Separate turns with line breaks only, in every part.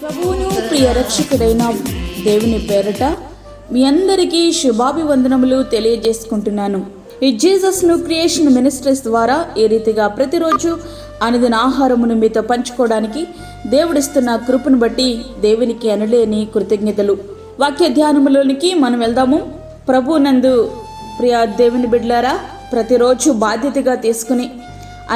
ప్రభువును ప్రియ రక్షకుడైన దేవుని పేరట మీ అందరికీ శుభాభివందనములు తెలియజేసుకుంటున్నాను. ఈ జీసస్ న్యూ క్రియేషన్ మినిస్ట్రీస్ ద్వారా ఈ రీతిగా ప్రతిరోజు అనుదిన ఆహారమును మీతో పంచుకోవడానికి దేవుడిస్తున్న కృపను బట్టి దేవునికి అనలేని కృతజ్ఞతలు. వాక్య ధ్యానములోనికి మనం వెళ్దాము. ప్రభువునందు ప్రియ దేవుని బిడ్డలారా, ప్రతిరోజు బాధ్యతగా తీసుకుని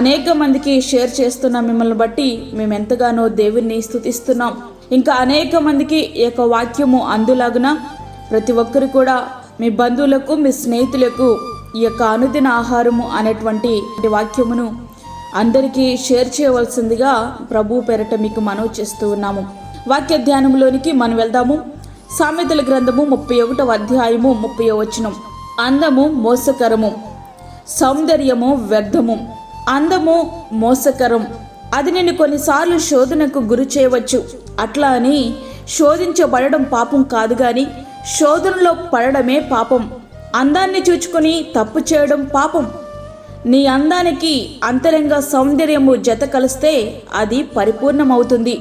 అనేక మందికి షేర్ చేస్తున్న మిమ్మల్ని బట్టి మేము ఎంతగానో దేవుణ్ణి స్తుతిస్తున్నాం. ఇంకా అనేక మందికి ఈ యొక్క వాక్యము అందులాగున ప్రతి ఒక్కరు కూడా మీ బంధువులకు, మీ స్నేహితులకు ఈ యొక్క అనుదిన ఆహారము అనేటువంటి వాక్యమును అందరికీ షేర్ చేయవలసిందిగా ప్రభు పేరట మీకు మనవి చేస్తూ ఉన్నాము. వాక్య ధ్యానంలోనికి మనం వెళ్దాము. సామెతల గ్రంథము 31వ అధ్యాయము 30వ వచనం. అందము మోసకరము, సౌందర్యము వ్యర్థము. అందము మోసకరం, అది నిన్ను కొన్నిసార్లు శోధనకు గురి చేయవచ్చు. అట్లా అని శోధించబడడం పాపం కాదు, కానీ శోధనలో పడడమే పాపం. అందాన్ని చూచుకొని తప్పు చేయడం పాపం. నీ అందానికి అంతరంగ సౌందర్యము జత కలిస్తే అది పరిపూర్ణమవుతుంది.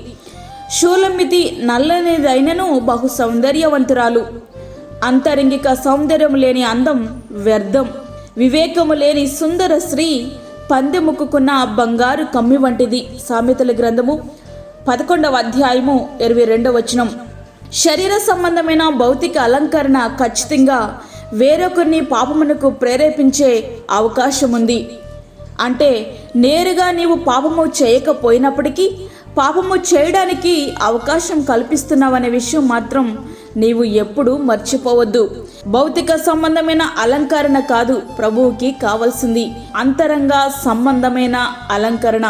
షూలమ్మితి నల్లనిదైనను బహు సౌందర్యవంతురాలు. అంతరంగిక సౌందర్యం లేని అందం వ్యర్థం. వివేకము లేని సుందర స్త్రీ పందెముక్కున్న బంగారు కమ్మి వంటిది. సామెతల గ్రంథము 11వ అధ్యాయము 22వ వచనం. శరీర సంబంధమైన భౌతిక అలంకరణ ఖచ్చితంగా వేరొకరిని పాపమునకు ప్రేరేపించే అవకాశం ఉంది. అంటే నేరుగా నీవు పాపము చేయకపోయినప్పటికీ పాపము చేయడానికి అవకాశం కల్పిస్తున్నావనే విషయం మాత్రం నీవు ఎప్పుడూ మర్చిపోవద్దు. భౌతిక సంబంధమైన అలంకరణ కాదు ప్రభువుకి కావలసింది, అంతరంగ సంబంధమైన అలంకరణ.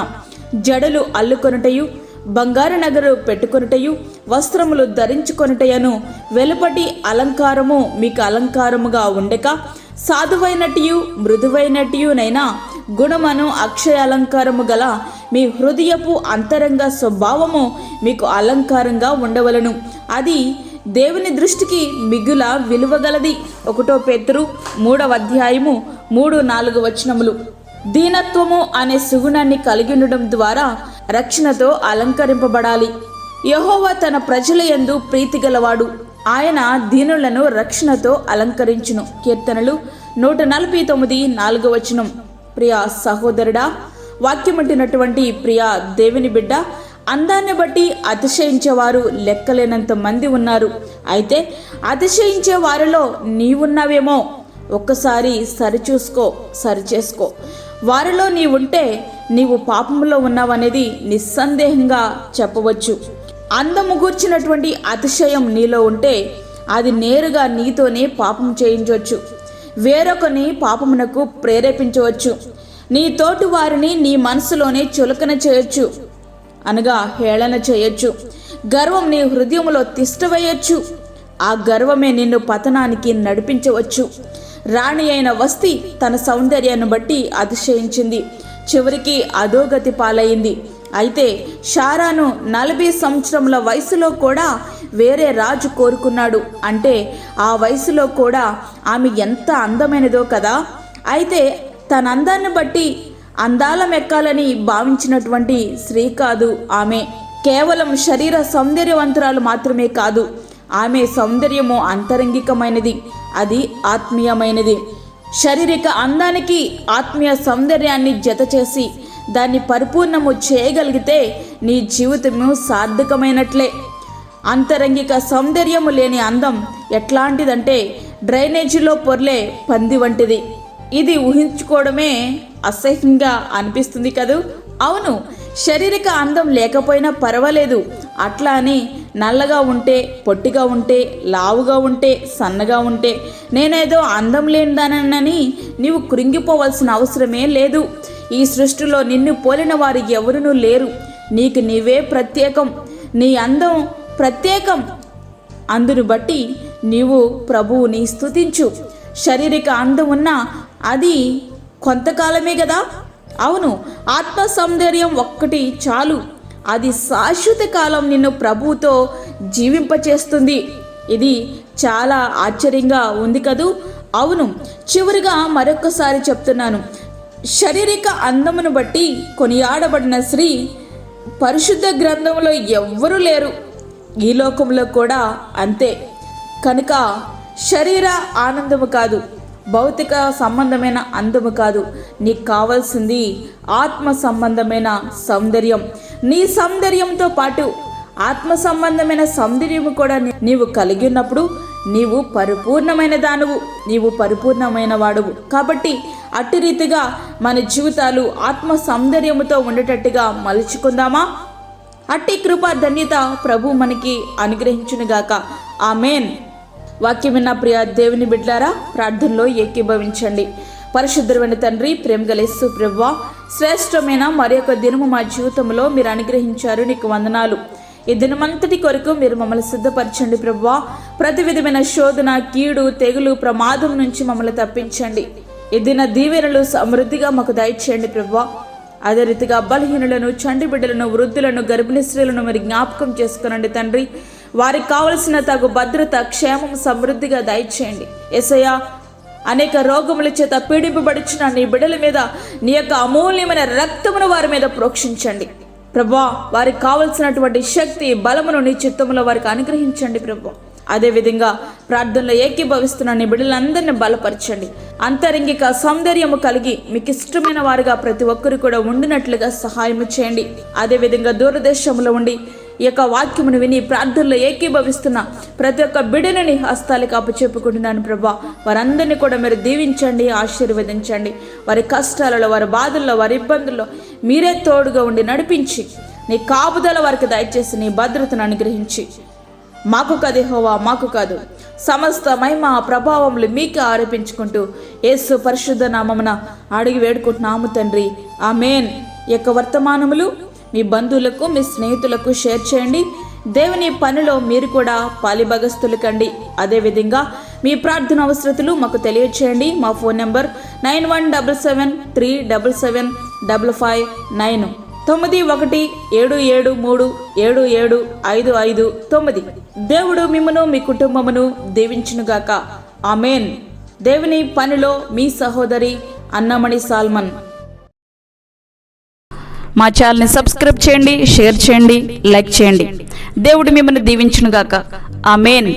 జడలు అల్లుకొనుటయు, బంగారు నగరు పెట్టుకొనుటయు, వస్త్రములు ధరించుకొనుటయను వెలుపటి అలంకారము మీకు అలంకారముగా ఉండక, సాధువైనటియు మృదువైనటియునైనా గుణమను అక్షయ అలంకారము గల మీ హృదయపు అంతరంగ స్వభావము మీకు అలంకారంగా ఉండవలను. అది దేవుని దృష్టికి మిగుల విలువగలది. 1 పేతురు 3వ అధ్యాయము 3-4 వచనములు. దీనత్వము అనే సుగుణాన్ని కలిగి ఉండడం ద్వారా రక్షణతో అలంకరింపబడాలి. యెహోవా తన ప్రజల యందు ప్రీతి గలవాడు, ఆయన దీనులను రక్షణతో అలంకరించును. కీర్తనలు 149:4 వచనం. ప్రియ సహోదరుడా, వాక్యమంటున్నటువంటి ప్రియ దేవుని బిడ్డ, అందాన్ని బట్టి అతిశయించేవారు లెక్కలేనంత మంది ఉన్నారు. అయితే అతిశయించే వారిలో నీవున్నావేమో ఒక్కసారి సరిచేసుకో. వారిలో నీవుంటే నీవు పాపంలో ఉన్నావనేది నిస్సందేహంగా చెప్పవచ్చు. అందము గూర్చినటువంటి అతిశయం నీలో ఉంటే అది నేరుగా నీతోనే పాపం చేయించవచ్చు, వేరొకని పాపమునకు ప్రేరేపించవచ్చు. నీ తోటి వారిని నీ మనసులోనే చులకన చేయొచ్చు, అనగా హేళన చేయొచ్చు. గర్వం నీ హృదయంలో తిష్టవేయొచ్చు. ఆ గర్వమే నిన్ను పతనానికి నడిపించవచ్చు. రాణి అయిన వస్తి తన సౌందర్యాన్ని బట్టి అతిశయించింది, చివరికి అధోగతి పాలయ్యింది. అయితే షారాను 40 సంవత్సరముల వయసులో కూడా వేరే రాజు కోరుకున్నాడు. అంటే ఆ వయసులో కూడా ఆమె ఎంత అందమైనదో కదా. అయితే తన అందాన్ని బట్టి అందాల మెక్కాలని భావించినటువంటి స్త్రీ కాదు ఆమె. కేవలం శరీర సౌందర్యవంతురాలు మాత్రమే కాదు, ఆమె సౌందర్యము అంతరంగికమైనది, అది ఆత్మీయమైనది. శారీరక అందానికి ఆత్మీయ సౌందర్యాన్ని జత చేసి దాన్ని పరిపూర్ణము చేయగలిగితే నీ జీవితము సార్థకమైనట్లే. అంతరంగిక సౌందర్యము లేని అందం ఎట్లాంటిదంటే డ్రైనేజీలో పొర్లే పంది వంటిది. ఇది ఊహించుకోవడమే అసహ్యంగా అనిపిస్తుంది కదూ. అవును, శారీరక అందం లేకపోయినా పర్వాలేదు. అట్లా అని నల్లగా ఉంటే, పొట్టిగా ఉంటే, లావుగా ఉంటే, సన్నగా ఉంటే నేనేదో అందం లేనిదానని నీవు కృంగిపోవలసిన అవసరమే లేదు. ఈ సృష్టిలో నిన్ను పోలిన వారు ఎవరునూ లేరు. నీకు నీవే ప్రత్యేకం, నీ అందం ప్రత్యేకం. అందును బట్టి నీవు ప్రభువుని స్తుతించు. శారీరక అందం ఉన్నా అది కొంతకాలమే కదా. అవును, ఆత్మ సౌందర్యం ఒక్కటి చాలు, అది శాశ్వత కాలం నిన్ను ప్రభువుతో జీవింపచేస్తుంది. ఇది చాలా ఆశ్చర్యంగా ఉంది కదూ. అవును, చివరిగా మరొకసారి చెప్తున్నాను, శారీరక అందమును బట్టి కొనియాడబడిన స్త్రీ పరిశుద్ధ గ్రంథంలో ఎవ్వరూ లేరు. ఈ లోకంలో కూడా అంతే. కనుక శరీర ఆనందము కాదు, భౌతిక సంబంధమైన అందము కాదు, నీకు కావాల్సింది ఆత్మ సంబంధమైన సౌందర్యం. నీ సౌందర్యంతో పాటు ఆత్మ సంబంధమైన సౌందర్యము కూడా నీవు కలిగి ఉన్నప్పుడు నీవు పరిపూర్ణమైన దానువు, నీవు పరిపూర్ణమైన వాడువు. కాబట్టి అట్టి రీతిగా మన జీవితాలు ఆత్మ సౌందర్యముతో ఉండేటట్టుగా మలుచుకుందామా? అట్టి కృపా ధన్యత ప్రభు మనకి అనుగ్రహించునుగాక. ఆమేన్. వాక్యం విన్న ప్రియ దేవుని బిడ్డలారా, ప్రార్థనలో ఏకీభవించండి. పరిశుద్ధమైన తండ్రి, ప్రేమగల యేసు ప్రభువా, శ్రేష్టమైన మరి ఒక దినము మా జీవితంలో మీరు అనుగ్రహించారు, నీకు వందనాలు. ఈ దినమంతటి కొరకు మీరు మమ్మల్ని సిద్ధపరచండి ప్రభువా. ప్రతి విధమైన శోధన, కీడు, తెగులు, ప్రమాదం నుంచి మమ్మల్ని తప్పించండి. ఈ దిన దీవెనలు సమృద్ధిగా మాకు దయచేయండి ప్రభువా. అదే రీతిగా బలహీనులను, చంటి బిడ్డలను, వృద్ధులను, గర్భిణీ స్త్రీలను మీరు జ్ఞాపకం చేసుకునండి తండ్రి. వారికి కావలసిన తగు భద్రత, క్షేమం సమృద్ధిగా దయచేయండి యేసయ్యా. అనేక రోగముల చేత పీడింపబడుచున్న నీ బిడ్డల మీద నీ యొక్క అమూల్యమైన రక్తమును వారి మీద ప్రోక్షించండి ప్రభువా. వారికి కావలసినటువంటి శక్తి, బలమును నీ చిత్తములో వారికి అనుగ్రహించండి ప్రభువా. అదేవిధంగా ప్రార్థనలో ఏకీభవిస్తున్న నీ బిడ్డలందరినీ బలపరచండి. అంతరంగిక సౌందర్యము కలిగి మీకు ఇష్టమైన వారుగా ప్రతి ఒక్కరు కూడా ఉండినట్లుగా సహాయం చేయండి. అదేవిధంగా దూరదేశంలో ఉండి ఈ యొక్క వాక్యమును విని ప్రార్థనలో ఏకీభవిస్తున్న ప్రతి ఒక్క బిడ్డని హస్తాలకు అప్పచెప్పుకుంటున్నాను ప్రభా. వారందరినీ కూడా మీరు దీవించండి, ఆశీర్వదించండి. వారి కష్టాలలో, వారి బాధల్లో, వారి ఇబ్బందుల్లో మీరే తోడుగా ఉండి నడిపించి నీ కాపుదల వారికి దయచేసి నీ భద్రతను అనుగ్రహించి, మాకు కాదు యెహోవా, మాకు కాదు, సమస్త మహిమ ప్రభావములు మీకు ఆరోపించుకుంటూ యేసు పరిశుద్ధ నామమున అడిగి వేడుకుంటున్నాము తండ్రి. ఆమేన్. ఈ యొక్క వర్తమానములు మీ బంధువులకు, మీ స్నేహితులకు షేర్ చేయండి. దేవుని పనిలో మీరు కూడా పాలిభాగస్తులు కండి. అదేవిధంగా మీ ప్రార్థన అవసరతలు మాకు తెలియచేయండి. మా ఫోన్ నెంబర్ 9177377559 9177377559. దేవుడు మిమ్మును, మీ కుటుంబమును దీవించునుగాక. ఆమేన్. దేవుని పనిలో మీ సహోదరి అన్నమణి సాల్మన్. మా ఛానల్ని సబ్స్క్రైబ్ చేయండి, షేర్ చేయండి, లైక్ చేయండి. దేవుడు మిమ్మల్ని దీవించునుగాక. ఆమేన్.